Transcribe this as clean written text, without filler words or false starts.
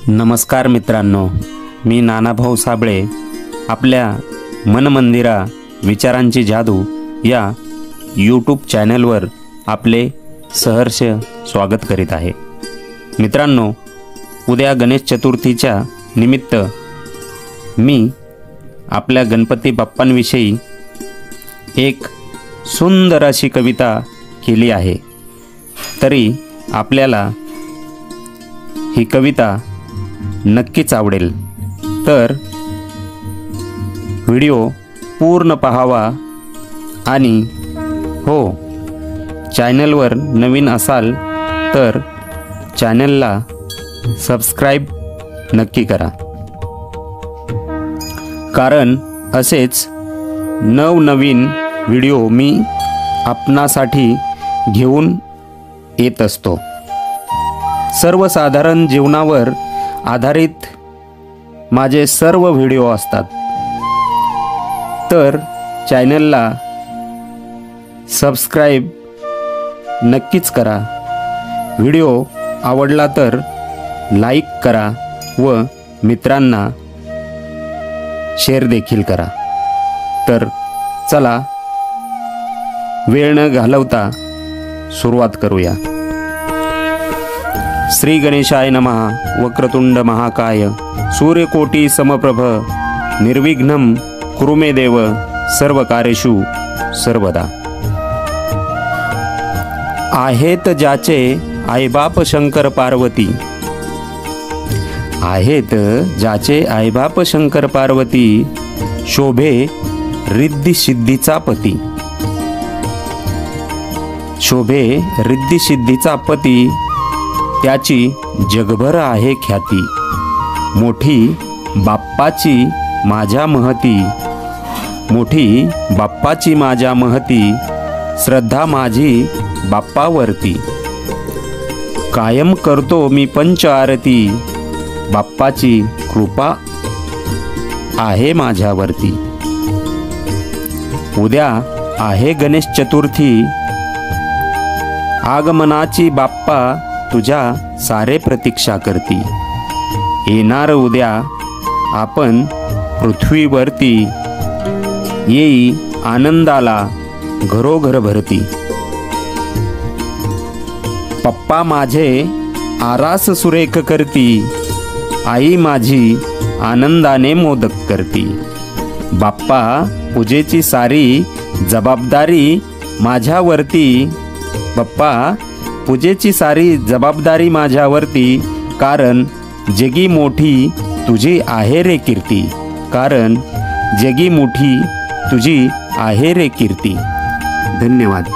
नमस्कार मित्रांनो, मी नानाभाऊ साबळे आपल्या मनमंदिरा विचारांची जादू या यूट्यूब चॅनलवर आपले सहर्ष स्वागत करीत आहे। मित्रांनो, उद्या गणेश चतुर्थीच्या निमित्त मी आपल्या गणपती बाप्पांविषयी एक सुंदर अशी कविता केली आहे। तरी आपल्याला ही कविता नक्कीच आवडेल, तर व्हिडिओ पूर्ण पाहावा आणि हो, चॅनलवर नवीन असाल तर चॅनलला सबस्क्राईब नक्की करा, कारण असेच नवनवीन व्हिडिओ मी आपणासाठी घेऊन येत असतो। सर्वसाधारण जीवनावर आधारित माझे सर्व व्हिडिओ असतात, तर चॅनलला सबस्क्राईब नक्कीच करा। व्हिडिओ आवडला तर लाईक करा व मित्रांना शेअर देखील करा। तर चला, वेळ न घालवता सुरुवात करूया। श्री गणेशाय नमः। वक्रतुंड महाकाय सूर्यकोटी समप्रभ निर्विघ्नं कुरु मे देव सर्वकार्येषु सर्वदा। आहेत ज्याचे आईबाप शंकर पार्वती, आहेत ज्याचे आईबाप शंकर पार्वती, शोभे रिद्धी सिद्धीचा पती, शोभे रिद्धी सिद्धीचा पती, त्याची जगभर आहे ख्याती। मोठी बाप्पाची माझ्या महती, मोठी बाप्पाची माझ्या महती, श्रद्धा माझी बाप्पावरती। कायम करतो मी पंच आरती, बाप्पाची कृपा आहे माझ्यावरती। उद्या आहे गणेश चतुर्थी, आगमनाची बाप्पा तुझ्या सारे प्रतीक्षा करती। येणार उद्या आपण पृथ्वीवरती, येई आनंदाला घरोघर भरती। पप्पा माझे आरास सुरेख करती, आई माझी आनंदाने मोदक करती। बाप्पा पूजेची सारी जबाबदारी माझ्यावरती, बाप्पा पूजेची सारी जबाबदारी माझ्यावरती, कारण जगी मोठी तुझी आहे रे कीर्ती, कारण जगी मोठी तुझी आहे रे कीर्ती। धन्यवाद।